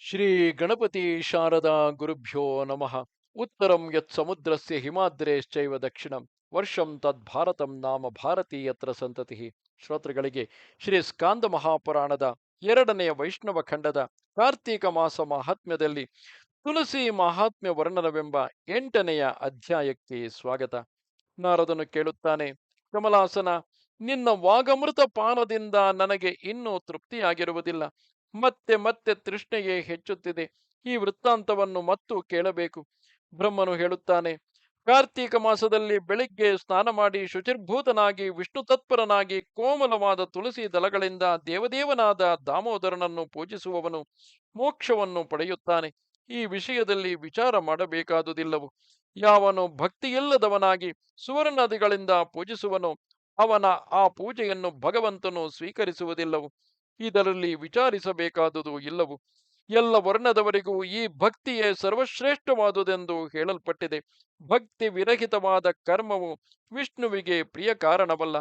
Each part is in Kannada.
ಶ್ರೀ ಗಣಪತಿ ಶಾರದಾ ಗುರುಭ್ಯೋ ನಮಃ. ಉತ್ತರಂ ಯತ್ ಸಮುದ್ರಸ್ಯ ಹಿಮಾದ್ರೇಶ್ಚೈವ ದಕ್ಷಿಣಂ ವರ್ಷಂ ತದ್ಭಾರತಂ ನಾಮ ಭಾರತೀಯತ್ರ ಸಂತತಿ. ಶ್ರೋತೃಗಳಿಗೆ ಶ್ರೀ ಸ್ಕಾಂದ ಮಹಾಪುರಾಣದ ಎರಡನೆಯ ವೈಷ್ಣವ ಖಂಡದ ಕಾರ್ತೀಕ ಮಾಸ ಮಹಾತ್ಮ್ಯದಲ್ಲಿ ತುಳಸಿ ಮಹಾತ್ಮ್ಯ ವರ್ಣನವೆಂಬ 8ನೆಯ ಅಧ್ಯಾಯಕ್ಕೆ ಸ್ವಾಗತ. ನಾರದನು ಕೇಳುತ್ತಾನೆ, ಕಮಲಾಸನ, ನಿನ್ನ ವಾಗಮೃತ ಪಾನದಿಂದ ನನಗೆ ಇನ್ನೂ ತೃಪ್ತಿಯಾಗಿರುವುದಿಲ್ಲ. ಮತ್ತೆ ಮತ್ತೆ ತೃಷ್ಣೆಯೇ ಹೆಚ್ಚುತ್ತಿದೆ. ಈ ವೃತ್ತಾಂತವನ್ನು ಮತ್ತೂ ಕೇಳಬೇಕು. ಬ್ರಹ್ಮನು ಹೇಳುತ್ತಾನೆ, ಕಾರ್ತೀಕ ಮಾಸದಲ್ಲಿ ಬೆಳಿಗ್ಗೆ ಸ್ನಾನ ಮಾಡಿ ಶುಚಿರ್ಭೂತನಾಗಿ ವಿಷ್ಣು ತತ್ಪರನಾಗಿ ಕೋಮಲವಾದ ತುಳಸಿ ದಳಗಳಿಂದ ದೇವದೇವನಾದ ದಾಮೋದರನನ್ನು ಪೂಜಿಸುವವನು ಮೋಕ್ಷವನ್ನು ಪಡೆಯುತ್ತಾನೆ. ಈ ವಿಷಯದಲ್ಲಿ ವಿಚಾರ ಮಾಡಬೇಕಾದುದಿಲ್ಲವು. ಯಾವನು ಭಕ್ತಿಯಿಲ್ಲದವನಾಗಿ ಸುವರ್ಣಾದಿಗಳಿಂದ ಪೂಜಿಸುವನೋ ಅವನ ಆ ಪೂಜೆಯನ್ನು ಭಗವಂತನು ಸ್ವೀಕರಿಸುವುದಿಲ್ಲವು. ಇದರಲ್ಲಿ ವಿಚಾರಿಸಬೇಕಾದುದು ಇಲ್ಲವು. ಎಲ್ಲ ವರ್ಣದವರಿಗೂ ಈ ಭಕ್ತಿಯೇ ಸರ್ವಶ್ರೇಷ್ಠವಾದುದೆಂದು ಹೇಳಲ್ಪಟ್ಟಿದೆ. ಭಕ್ತಿ ವಿರಹಿತವಾದ ಕರ್ಮವು ವಿಷ್ಣುವಿಗೆ ಪ್ರಿಯ ಕಾರಣವಲ್ಲ.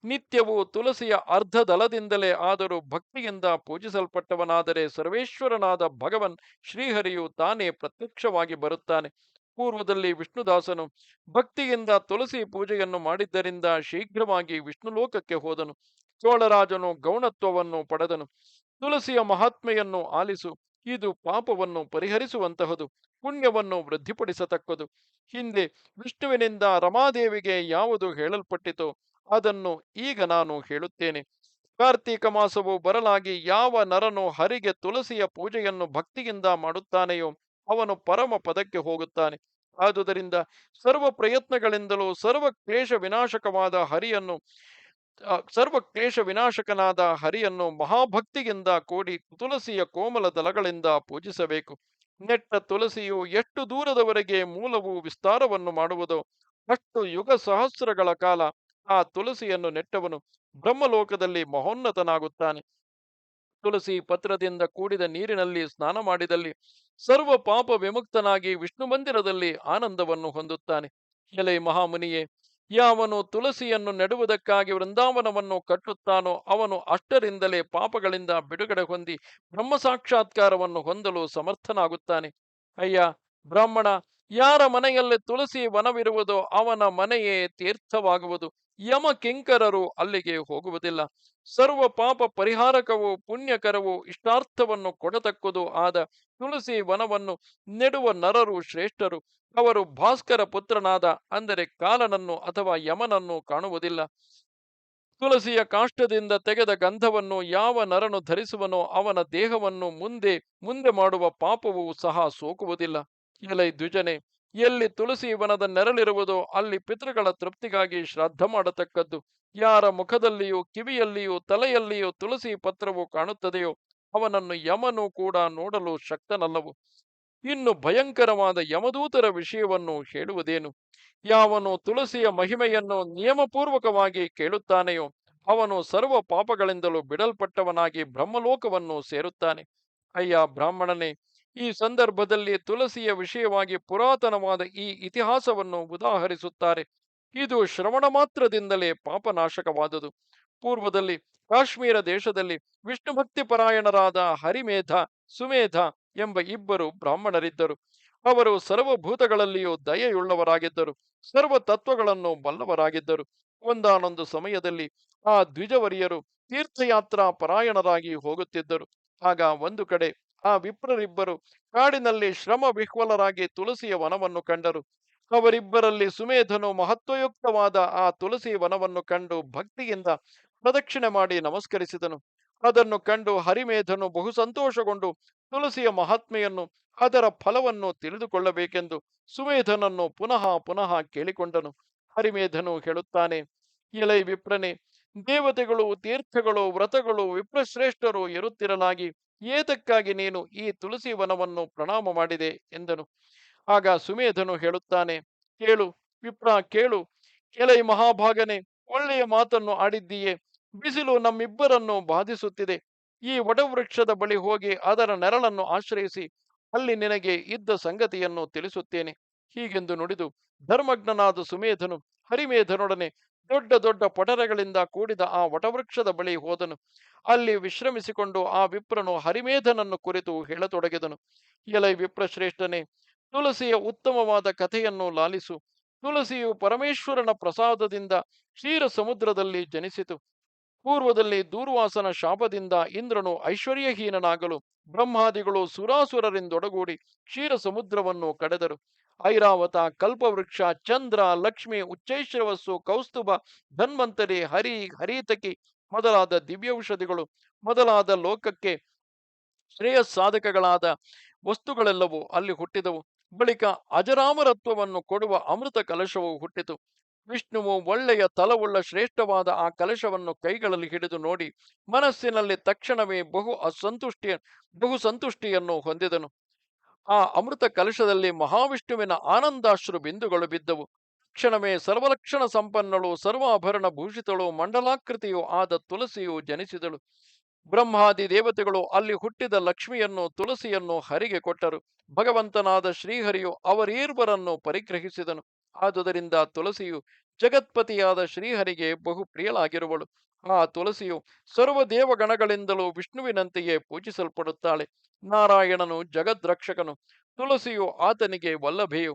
ನಿತ್ಯವೂ ತುಳಸಿಯ ಅರ್ಧ ದಳದಿಂದಲೇ ಆದರೂ ಭಕ್ತಿಯಿಂದ ಪೂಜಿಸಲ್ಪಟ್ಟವನಾದರೆ ಸರ್ವೇಶ್ವರನಾದ ಭಗವನ್ ಶ್ರೀಹರಿಯು ತಾನೇ ಪ್ರತ್ಯಕ್ಷವಾಗಿ ಬರುತ್ತಾನೆ. ಪೂರ್ವದಲ್ಲಿ ವಿಷ್ಣುದಾಸನು ಭಕ್ತಿಯಿಂದ ತುಳಸಿ ಪೂಜೆಯನ್ನು ಮಾಡಿದ್ದರಿಂದ ಶೀಘ್ರವಾಗಿ ವಿಷ್ಣುಲೋಕಕ್ಕೆ ಹೋದನು. ಚೋಳರಾಜನು ಗೌಣತ್ವವನ್ನು ಪಡೆದನು. ತುಳಸಿಯ ಮಹಾತ್ಮೆಯನ್ನು ಆಲಿಸು. ಇದು ಪಾಪವನ್ನು ಪರಿಹರಿಸುವಂತಹದು, ಪುಣ್ಯವನ್ನು ವೃದ್ಧಿಪಡಿಸತಕ್ಕದು. ಹಿಂದೆ ವಿಷ್ಣುವಿನಿಂದ ರಮಾದೇವಿಗೆ ಯಾವುದು ಹೇಳಲ್ಪಟ್ಟಿತೋ ಅದನ್ನು ಈಗ ನಾನು ಹೇಳುತ್ತೇನೆ. ಕಾರ್ತೀಕ ಮಾಸವು ಬರಲಾಗಿ ಯಾವ ನರನು ಹರಿಗೆ ತುಳಸಿಯ ಪೂಜೆಯನ್ನು ಭಕ್ತಿಯಿಂದ ಮಾಡುತ್ತಾನೆಯೋ ಅವನು ಪರಮ ಪದಕ್ಕೆ ಹೋಗುತ್ತಾನೆ. ಆದುದರಿಂದ ಸರ್ವ ಪ್ರಯತ್ನಗಳಿಂದಲೂ ಸರ್ವ ಕ್ಲೇಶ ವಿನಾಶಕನಾದ ಹರಿಯನ್ನು ಮಹಾಭಕ್ತಿಯಿಂದ ಕೂಡಿ ತುಳಸಿಯ ಕೋಮಲ ದಳಗಳಿಂದ ಪೂಜಿಸಬೇಕು. ನೆಟ್ಟ ತುಳಸಿಯು ಎಷ್ಟು ದೂರದವರೆಗೆ ಮೂಲವು ವಿಸ್ತಾರವನ್ನು ಮಾಡುವುದೋ ಅಷ್ಟು ಯುಗ ಸಹಸ್ರಗಳ ಕಾಲ ಆ ತುಳಸಿಯನ್ನು ನೆಟ್ಟವನು ಬ್ರಹ್ಮಲೋಕದಲ್ಲಿ ಮಹೋನ್ನತನಾಗುತ್ತಾನೆ. ತುಳಸಿ ಪತ್ರದಿಂದ ಕೂಡಿದ ನೀರಿನಲ್ಲಿ ಸ್ನಾನ ಮಾಡಿದಲ್ಲಿ ಸರ್ವ ಪಾಪ ವಿಮುಕ್ತನಾಗಿ ವಿಷ್ಣು ಮಂದಿರದಲ್ಲಿ ಆನಂದವನ್ನು ಹೊಂದುತ್ತಾನೆ. ಎಲೆ ಮಹಾಮುನಿಯೇ, ಯಾವನು ತುಳಸಿಯನ್ನು ನೆಡುವುದಕ್ಕಾಗಿ ವೃಂದಾವನವನ್ನು ಕಟ್ಟುತ್ತಾನೋ ಅವನು ಅಷ್ಟರಿಂದಲೇ ಪಾಪಗಳಿಂದ ಬಿಡುಗಡೆ ಹೊಂದಿ ಬ್ರಹ್ಮ ಸಾಕ್ಷಾತ್ಕಾರವನ್ನು ಹೊಂದಲು ಸಮರ್ಥನಾಗುತ್ತಾನೆ. ಅಯ್ಯ ಬ್ರಾಹ್ಮಣ, ಯಾರ ಮನೆಯಲ್ಲಿ ತುಳಸಿ ವನವಿರುವುದೋ ಅವನ ಮನೆಯೇ ತೀರ್ಥವಾಗುವುದು. ಯಮ ಕಿಂಕರರು ಅಲ್ಲಿಗೆ ಹೋಗುವುದಿಲ್ಲ. ಸರ್ವ ಪಾಪ ಪರಿಹಾರಕವೂ ಪುಣ್ಯಕರವೂ ಇಷ್ಟಾರ್ಥವನ್ನು ಕೊಡತಕ್ಕದು ಆದ ತುಳಸಿ ವನವನ್ನು ನೆಡುವ ನರರು ಶ್ರೇಷ್ಠರು. ಅವರು ಭಾಸ್ಕರ ಪುತ್ರನಾದ ಅಂದರೆ ಕಾಲನನ್ನು ಅಥವಾ ಯಮನನ್ನು ಕಾಣುವುದಿಲ್ಲ. ತುಳಸಿಯ ಕಾಷ್ಟದಿಂದ ತೆಗೆದ ಗಂಧವನ್ನು ಯಾವ ನರನು ಧರಿಸುವನೋ ಅವನ ದೇಹವನ್ನು ಮುಂದೆ ಮುಂದೆ ಮಾಡುವ ಪಾಪವೂ ಸಹ ಸೋಕುವುದಿಲ್ಲ. ಎಲೈ ದ್ವಿಜನೆ, ಎಲ್ಲಿ ತುಳಸಿ ವನದ ನೆರಳಿರುವುದೋ ಅಲ್ಲಿ ಪಿತೃಗಳ ತೃಪ್ತಿಗಾಗಿ ಶ್ರಾದ್ದ ಮಾಡತಕ್ಕದ್ದು. ಯಾರ ಮುಖದಲ್ಲಿಯೂ ಕಿವಿಯಲ್ಲಿಯೂ ತಲೆಯಲ್ಲಿಯೂ ತುಳಸಿ ಪತ್ರವು ಕಾಣುತ್ತದೆಯೋ ಅವನನ್ನು ಯಮನು ಕೂಡ ನೋಡಲು ಶಕ್ತನಲ್ಲವು. ಇನ್ನು ಭಯಂಕರವಾದ ಯಮದೂತರ ವಿಷಯವನ್ನು ಹೇಳುವುದೇನು? ಯಾವನು ತುಳಸಿಯ ಮಹಿಮೆಯನ್ನು ನಿಯಮಪೂರ್ವಕವಾಗಿ ಕೇಳುತ್ತಾನೆಯೋ ಅವನು ಸರ್ವ ಪಾಪಗಳಿಂದಲೂ ಬಿಡಲ್ಪಟ್ಟವನಾಗಿ ಬ್ರಹ್ಮಲೋಕವನ್ನು ಸೇರುತ್ತಾನೆ. ಅಯ್ಯ ಬ್ರಾಹ್ಮಣನೇ, ಈ ಸಂದರ್ಭದಲ್ಲಿ ತುಳಸಿಯ ವಿಷಯವಾಗಿ ಪುರಾತನವಾದ ಈ ಇತಿಹಾಸವನ್ನು ಉದಾಹರಿಸುತ್ತಾರೆ. ಇದು ಶ್ರವಣ ಮಾತ್ರದಿಂದಲೇ ಪಾಪನಾಶಕವಾದುದು. ಪೂರ್ವದಲ್ಲಿ ಕಾಶ್ಮೀರ ದೇಶದಲ್ಲಿ ವಿಷ್ಣು ಭಕ್ತಿ ಪರಾಯಣರಾದ ಹರಿಮೇಧ, ಸುಮೇಧ ಎಂಬ ಇಬ್ಬರು ಬ್ರಾಹ್ಮಣರಿದ್ದರು. ಅವರು ಸರ್ವಭೂತಗಳಲ್ಲಿಯೂ ದಯೆಯುಳ್ಳವರಾಗಿದ್ದರು. ಸರ್ವ ತತ್ವಗಳನ್ನು ಬಲ್ಲವರಾಗಿದ್ದರು. ಒಂದಾನೊಂದು ಸಮಯದಲ್ಲಿ ಆ ದ್ವಿಜವರಿಯರು ತೀರ್ಥಯಾತ್ರಾ ಪರಾಯಣರಾಗಿ ಹೋಗುತ್ತಿದ್ದರು. ಆಗ ಒಂದು ಕಡೆ ಆ ವಿಪ್ರರಿಬ್ಬರು ಕಾಡಿನಲ್ಲಿ ಶ್ರಮ ವಿಹ್ವಲರಾಗಿ ತುಳಸಿಯ ವನವನ್ನು ಕಂಡರು. ಅವರಿಬ್ಬರಲ್ಲಿ ಸುಮೇಧನು ಮಹತ್ವಯುಕ್ತವಾದ ಆ ತುಳಸಿ ವನವನ್ನು ಕಂಡು ಭಕ್ತಿಯಿಂದ ಪ್ರದಕ್ಷಿಣೆ ಮಾಡಿ ನಮಸ್ಕರಿಸಿದನು. ಅದನ್ನು ಕಂಡು ಹರಿಮೇಧನು ಬಹು ಸಂತೋಷಗೊಂಡು ತುಳಸಿಯ ಮಹಾತ್ಮೆಯನ್ನು ಅದರ ಫಲವನ್ನು ತಿಳಿದುಕೊಳ್ಳಬೇಕೆಂದು ಸುಮೇಧನನ್ನು ಪುನಃ ಪುನಃ ಕೇಳಿಕೊಂಡನು. ಹರಿಮೇಧನು ಹೇಳುತ್ತಾನೆ, ಎಲೈ ವಿಪ್ರನೆ, ದೇವತೆಗಳು, ತೀರ್ಥಗಳು, ವ್ರತಗಳು, ವಿಪ್ರಶ್ರೇಷ್ಠರು ಇರುತ್ತಿರಲಾಗಿ ಏತಕ್ಕಾಗಿ ನೀನು ಈ ತುಳಸಿ ವನವನ್ನು ಪ್ರಣಾಮ ಮಾಡಿದೆ ಎಂದನು. ಆಗ ಸುಮೇಧನು ಹೇಳುತ್ತಾನೆ, ಕೇಳು ವಿಪ್ರ, ಕೇಳು. ಎಲೈ ಮಹಾಭಾಗನೆ, ಒಳ್ಳೆಯ ಮಾತನ್ನು ಆಡಿದ್ದೀಯೇ. ಬಿಸಿಲು ನಮ್ಮಿಬ್ಬರನ್ನು ಬಾಧಿಸುತ್ತಿದೆ. ಈ ವಟವೃಕ್ಷದ ಬಳಿ ಹೋಗಿ ಅದರ ನೆರಳನ್ನು ಆಶ್ರಯಿಸಿ ಅಲ್ಲಿ ನಿನಗೆ ಇದ್ದ ಸಂಗತಿಯನ್ನು ತಿಳಿಸುತ್ತೇನೆ. ಹೀಗೆಂದು ನುಡಿದು ಧರ್ಮಜ್ಞನಾದ ಸುಮೇಧನು ಹರಿಮೇಧನೊಡನೆ ದೊಡ್ಡ ದೊಡ್ಡ ಪೊಟರೆಗಳಿಂದ ಕೂಡಿದ ಆ ವಟವೃಕ್ಷದ ಬಳಿ ಹೋದನು. ಅಲ್ಲಿ ವಿಶ್ರಮಿಸಿಕೊಂಡು ಆ ವಿಪ್ರನು ಹರಿಮೇಧನನ್ನು ಕುರಿತು ಹೇಳತೊಡಗಿದನು. ಎಲೈ ವಿಪ್ರಶ್ರೇಷ್ಠನೇ, ತುಳಸಿಯ ಉತ್ತಮವಾದ ಕಥೆಯನ್ನು ಲಾಲಿಸು. ತುಳಸಿಯು ಪರಮೇಶ್ವರನ ಪ್ರಸಾದದಿಂದ ಕ್ಷೀರ ಸಮುದ್ರದಲ್ಲಿ ಜನಿಸಿತು. ಪೂರ್ವದಲ್ಲಿ ದೂರ್ವಾಸನ ಶಾಪದಿಂದ ಇಂದ್ರನು ಐಶ್ವರ್ಯಹೀನನಾಗಲು ಬ್ರಹ್ಮಾದಿಗಳು ಸುರಾಸುರರಿಂದೊಡಗೂಡಿ ಕ್ಷೀರ ಸಮುದ್ರವನ್ನು ಕಡೆದರು. ಐರಾವತ, ಕಲ್ಪವೃಕ್ಷ, ಚಂದ್ರ, ಲಕ್ಷ್ಮಿ, ಉಚ್ಚೈಶ್ರವಸ್ಸು, ಕೌಸ್ತುಭ, ಧನ್ವಂತರಿ, ಹರಿತಕಿ ಮೊದಲಾದ ದಿವ್ಯೌಷಧಿಗಳು ಮೊದಲಾದ ಲೋಕಕ್ಕೆ ಶ್ರೇಯಸ್ಸಾಧಕಗಳಾದ ವಸ್ತುಗಳೆಲ್ಲವೂ ಅಲ್ಲಿ ಹುಟ್ಟಿದವು. ಬಳಿಕ ಅಜರಾಮರತ್ವವನ್ನು ಕೊಡುವ ಅಮೃತ ಕಲಶವು ಹುಟ್ಟಿತು. ವಿಷ್ಣುವು ಒಳ್ಳೆಯ ತಲವುಳ್ಳ ಶ್ರೇಷ್ಠವಾದ ಆ ಕಲಶವನ್ನು ಕೈಗಳಲ್ಲಿ ಹಿಡಿದು ನೋಡಿ ಮನಸ್ಸಿನಲ್ಲಿ ತಕ್ಷಣವೇ ಬಹು ಸಂತುಷ್ಟಿಯನ್ನು ಹೊಂದಿದನು. ಆ ಅಮೃತ ಕಲಶದಲ್ಲಿ ಮಹಾವಿಷ್ಣುವಿನ ಆನಂದಾಶ್ರು ಬಿಂದುಗಳು ಬಿದ್ದವು. ಕ್ಷಣವೇ ಸರ್ವಲಕ್ಷಣ ಸಂಪನ್ನಳು, ಸರ್ವಾಭರಣ ಭೂಷಿತಳು, ಮಂಡಲಾಕೃತಿಯೂ ಆದ ತುಳಸಿಯು ಜನಿಸಿದಳು. ಬ್ರಹ್ಮಾದಿ ದೇವತೆಗಳು ಅಲ್ಲಿ ಹುಟ್ಟಿದ ಲಕ್ಷ್ಮಿಯನ್ನು ತುಳಸಿಯನ್ನು ಹರಿಗೆ ಕೊಟ್ಟರು. ಭಗವಂತನಾದ ಶ್ರೀಹರಿಯು ಅವರೀರ್ವರನ್ನು ಪರಿಗ್ರಹಿಸಿದನು. ಆದುದರಿಂದ ತುಳಸಿಯು ಜಗತ್ಪತಿಯಾದ ಶ್ರೀಹರಿಗೆ ಬಹು ಪ್ರಿಯಳಾಗಿರುವಳು. ಆ ತುಳಸಿಯು ಸರ್ವ ದೇವಗಣಗಳಿಂದಲೂ ವಿಷ್ಣುವಿನಂತೆಯೇ ಪೂಜಿಸಲ್ಪಡುತ್ತಾಳೆ. ನಾರಾಯಣನು ಜಗದ್ರಕ್ಷಕನು, ತುಳಸಿಯು ಆತನಿಗೆ ವಲ್ಲಭೆಯು.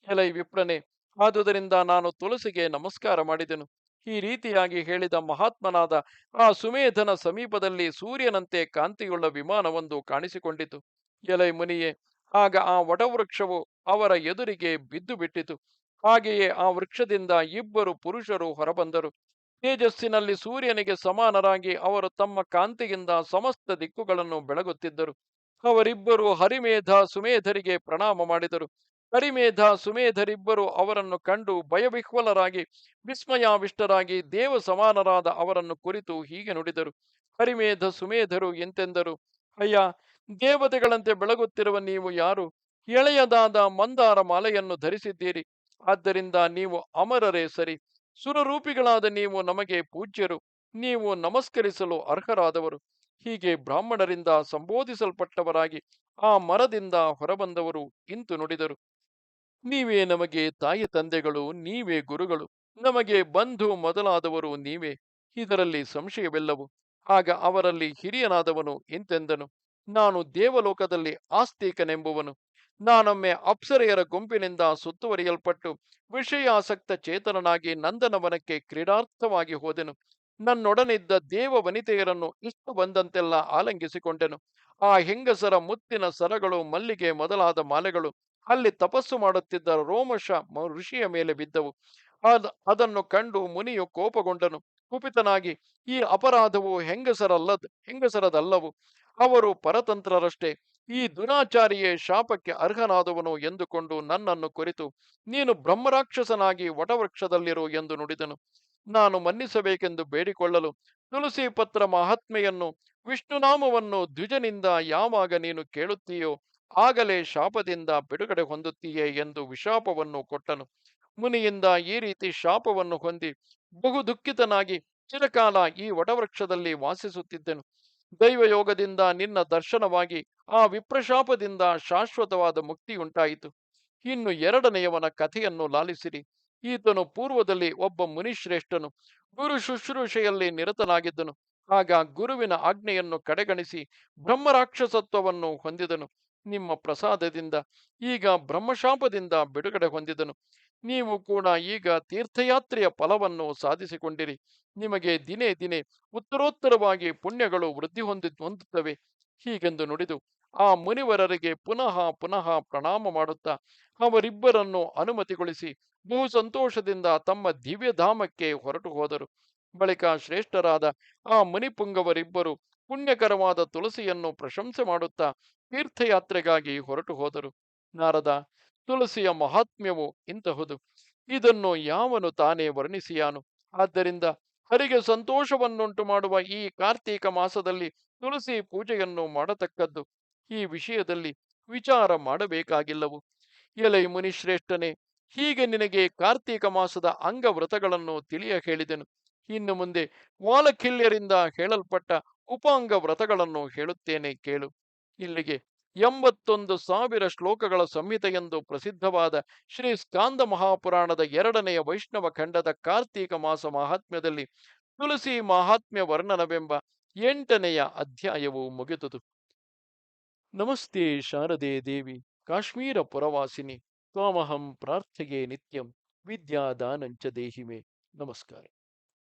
ಎಲೈ ವಿಪ್ರನೆ, ಆದುದರಿಂದ ನಾನು ತುಳಸಿಗೆ ನಮಸ್ಕಾರ ಮಾಡಿದೆನು. ಈ ರೀತಿಯಾಗಿ ಹೇಳಿದ ಮಹಾತ್ಮನಾದ ಆ ಸುಮೇಧನ ಸಮೀಪದಲ್ಲಿ ಸೂರ್ಯನಂತೆ ಕಾಂತಿಯುಳ್ಳ ವಿಮಾನವೊಂದು ಕಾಣಿಸಿಕೊಂಡಿತು. ಎಲೈ ಮುನಿಯೇ, ಆಗ ಆ ವಟವೃಕ್ಷವು ಅವರ ಎದುರಿಗೆ ಬಿದ್ದು ಬಿಟ್ಟಿತು. ಹಾಗೆಯೇ ಆ ವೃಕ್ಷದಿಂದ ಇಬ್ಬರು ಪುರುಷರು ಹೊರಬಂದರು. ತೇಜಸ್ಸಿನಲ್ಲಿ ಸೂರ್ಯನಿಗೆ ಸಮಾನರಾಗಿ ಅವರು ತಮ್ಮ ಕಾಂತಿಯಿಂದ ಸಮಸ್ತ ದಿಕ್ಕುಗಳನ್ನು ಬೆಳಗುತ್ತಿದ್ದರು. ಅವರಿಬ್ಬರು ಹರಿಮೇಧ ಸುಮೇಧರಿಗೆ ಪ್ರಣಾಮ ಮಾಡಿದರು. ಹರಿಮೇಧ ಸುಮೇಧರಿಬ್ಬರು ಅವರನ್ನು ಕಂಡು ಭಯವಿಹ್ವಲರಾಗಿ ವಿಸ್ಮಯಾವಿಷ್ಟರಾಗಿ ದೇವ ಸಮಾನರಾದ ಅವರನ್ನು ಕುರಿತು ಹೀಗೆ ನುಡಿದರು. ಹರಿಮೇಧ ಸುಮೇಧರು ಎಂತೆಂದರು. ಅಯ್ಯ, ದೇವತೆಗಳಂತೆ ಬೆಳಗುತ್ತಿರುವ ನೀವು ಯಾರು? ಎಳೆಯದಾದ ಮಂದಾರ ಮಾಲೆಯನ್ನು ಧರಿಸಿದ್ದೀರಿ. ಆದ್ದರಿಂದ ನೀವು ಅಮರರೇ ಸರಿ. ಸುರರೂಪಿಗಳಾದ ನೀವು ನಮಗೆ ಪೂಜ್ಯರು. ನೀವು ನಮಸ್ಕರಿಸಲು ಅರ್ಹರಾದವರು. ಹೀಗೆ ಬ್ರಾಹ್ಮಣರಿಂದ ಸಂಬೋಧಿಸಲ್ಪಟ್ಟವರಾಗಿ ಆ ಮರದಿಂದ ಹೊರಬಂದವರು ಇಂತು ನುಡಿದರು. ನೀವೇ ನಮಗೆ ತಾಯಿ ತಂದೆಗಳು, ನೀವೇ ಗುರುಗಳು, ನಮಗೆ ಬಂಧು ಮೊದಲಾದವರು ನೀವೇ. ಇದರಲ್ಲಿ ಸಂಶಯವಿಲ್ಲವು. ಆಗ ಅವರಲ್ಲಿ ಹಿರಿಯನಾದವನು ಇಂತೆಂದನು. ನಾನು ದೇವಲೋಕದಲ್ಲಿ ಆಸ್ತಿಕನೆಂಬುವನು. ನಾನೊಮ್ಮೆ ಅಪ್ಸರೆಯರ ಗುಂಪಿನಿಂದ ಸುತ್ತುವರಿಯಲ್ಪಟ್ಟು ವಿಷಯಾಸಕ್ತ ಚೇತನನಾಗಿ ನಂದನವನಕ್ಕೆ ಕ್ರೀಡಾರ್ಥವಾಗಿ ಹೋದೆನು. ನನ್ನೊಡನಿದ್ದ ದೇವ ವನಿತೆಯರನ್ನು ಇಷ್ಟ ಬಂದಂತೆಲ್ಲ ಆಲಂಗಿಸಿಕೊಂಡೆನು. ಆ ಹೆಂಗಸರ ಮುತ್ತಿನ ಸರಗಳು, ಮಲ್ಲಿಗೆ ಮೊದಲಾದ ಮಾಲೆಗಳು ಅಲ್ಲಿ ತಪಸ್ಸು ಮಾಡುತ್ತಿದ್ದ ಋಷಿಯ ಮೇಲೆ ಬಿದ್ದವು. ಅದನ್ನು ಕಂಡು ಮುನಿಯು ಕೋಪಗೊಂಡನು. ಕುಪಿತನಾಗಿ, ಈ ಅಪರಾಧವು ಹೆಂಗಸರದಲ್ಲವು, ಅವರು ಪರತಂತ್ರರಷ್ಟೇ. ಈ ದುರಾಚಾರಿಯೇ ಶಾಪಕ್ಕೆ ಅರ್ಹನಾದವನು ಎಂದುಕೊಂಡು ನನ್ನನ್ನು ಕುರಿತು ನೀನು ಬ್ರಹ್ಮರಾಕ್ಷಸನಾಗಿ ವಟವೃಕ್ಷದಲ್ಲಿರು ಎಂದು ನುಡಿದನು. ನಾನು ಮನ್ನಿಸಬೇಕೆಂದು ಬೇಡಿಕೊಳ್ಳಲು ತುಳಸಿ ಪತ್ರ ಮಹಾತ್ಮೆಯನ್ನು ವಿಷ್ಣುನಾಮವನ್ನು ದ್ವಿಜನಿಂದ ಯಾವಾಗ ನೀನು ಕೇಳುತ್ತೀಯೋ ಆಗಲೇ ಶಾಪದಿಂದ ಬಿಡುಗಡೆ ಹೊಂದುತ್ತೀಯೇ ಎಂದು ವಿಶಾಪವನ್ನು ಕೊಟ್ಟನು. ಮುನಿಯಿಂದ ಈ ರೀತಿ ಶಾಪವನ್ನು ಹೊಂದಿ ಬಹು ದುಃಖಿತನಾಗಿ ಚಿರಕಾಲ ಈ ವಟವೃಕ್ಷದಲ್ಲಿ ವಾಸಿಸುತ್ತಿದ್ದೆನು. ದೈವಯೋಗದಿಂದ ನಿನ್ನ ದರ್ಶನವಾಗಿ ಆ ವಿಪ್ರಶಾಪದಿಂದ ಶಾಶ್ವತವಾದ ಮುಕ್ತಿಯುಂಟಾಯಿತು. ಇನ್ನು ಎರಡನೆಯವನ ಕಥೆಯನ್ನು ಲಾಲಿಸಿರಿ. ಈತನು ಪೂರ್ವದಲ್ಲಿ ಒಬ್ಬ ಮುನಿಶ್ರೇಷ್ಠನು, ಗುರು ಶುಶ್ರೂಷೆಯಲ್ಲಿ ನಿರತನಾಗಿದ್ದನು. ಆಗ ಗುರುವಿನ ಆಜ್ಞೆಯನ್ನು ಕಡೆಗಣಿಸಿ ಬ್ರಹ್ಮರಾಕ್ಷಸತ್ವವನ್ನು ಹೊಂದಿದನು. ನಿಮ್ಮ ಪ್ರಸಾದದಿಂದ ಈಗ ಬ್ರಹ್ಮಶಾಪದಿಂದ ಬಿಡುಗಡೆ ಹೊಂದಿದನು. ನೀವು ಕೂಡ ಈಗ ತೀರ್ಥಯಾತ್ರೆಯ ಫಲವನ್ನು ಸಾಧಿಸಿಕೊಂಡಿರಿ. ನಿಮಗೆ ದಿನೇ ದಿನೇ ಉತ್ತರೋತ್ತರವಾಗಿ ಪುಣ್ಯಗಳು ಹೊಂದುತ್ತವೆ. ಹೀಗೆಂದು ನುಡಿದು ಆ ಮುನಿವರರಿಗೆ ಪುನಃ ಪುನಃ ಪ್ರಣಾಮ ಮಾಡುತ್ತಾ ಅವರಿಬ್ಬರನ್ನು ಅನುಮತಿಗೊಳಿಸಿ ಬಹು ಸಂತೋಷದಿಂದ ತಮ್ಮ ದಿವ್ಯಧಾಮಕ್ಕೆ ಹೊರಟು ಹೋದರು. ಬಳಿಕ ಶ್ರೇಷ್ಠರಾದ ಆ ಮುನಿಪುಂಗವರಿಬ್ಬರು ಪುಣ್ಯಕರವಾದ ತುಳಸಿಯನ್ನು ಪ್ರಶಂಸೆ ಮಾಡುತ್ತಾ ತೀರ್ಥಯಾತ್ರೆಗಾಗಿ ಹೊರಟು ಹೋದರು. ನಾರದ, ತುಳಸಿಯ ಮಹಾತ್ಮ್ಯವು ಇಂತಹುದು. ಇದನ್ನು ಯಾವನು ತಾನೇ ವರ್ಣಿಸಿಯಾನು. ಆದ್ದರಿಂದ ಹರಿಗೆ ಸಂತೋಷವನ್ನುಂಟು ಮಾಡುವ ಈ ಕಾರ್ತೀಕ ಮಾಸದಲ್ಲಿ ತುಳಸಿ ಪೂಜೆಯನ್ನು ಮಾಡತಕ್ಕದ್ದು. ಈ ವಿಷಯದಲ್ಲಿ ವಿಚಾರ ಮಾಡಬೇಕಾಗಿಲ್ಲವು. ಎಲೈ ಮುನಿಶ್ರೇಷ್ಠನೇ, ಹೀಗೆ ನಿನಗೆ ಕಾರ್ತೀಕ ಮಾಸದ ಅಂಗವ್ರತಗಳನ್ನು ತಿಳಿಯ ಹೇಳಿದೆನು. ಇನ್ನು ಮುಂದೆ ವಾಲಖಿಲ್ಯರಿಂದ ಹೇಳಲ್ಪಟ್ಟ ಉಪಾಂಗ ವ್ರತಗಳನ್ನು ಹೇಳುತ್ತೇನೆ ಕೇಳು. ಇಲ್ಲಿಗೆ 81,000 ಶ್ಲೋಕಗಳ ಸಂಹಿತೆಯೆಂದು ಪ್ರಸಿದ್ಧವಾದ ಶ್ರೀ ಸ್ಕಾಂದ ಮಹಾಪುರಾಣದ 2ನೆಯ ವೈಷ್ಣವ ಖಂಡದ ಕಾರ್ತೀಕ ಮಾಸ ಮಹಾತ್ಮ್ಯದಲ್ಲಿ ತುಳಸಿ ಮಹಾತ್ಮ್ಯ ವರ್ಣನವೆಂಬ 8ನೆಯ ಅಧ್ಯಾಯವು ಮುಗಿದುದು. ನಮಸ್ತೆ ಶಾರದೆ ದೇವಿ ಕಾಶ್ಮೀರ ಪುರವಾಸಿನಿ ತ್ವಾಮಹಂ ಪ್ರಾರ್ಥೆಯೇ ನಿತ್ಯಂ ವಿದ್ಯಾದಾನಂಚ ದೇಹಿಮೆ. ನಮಸ್ಕಾರ.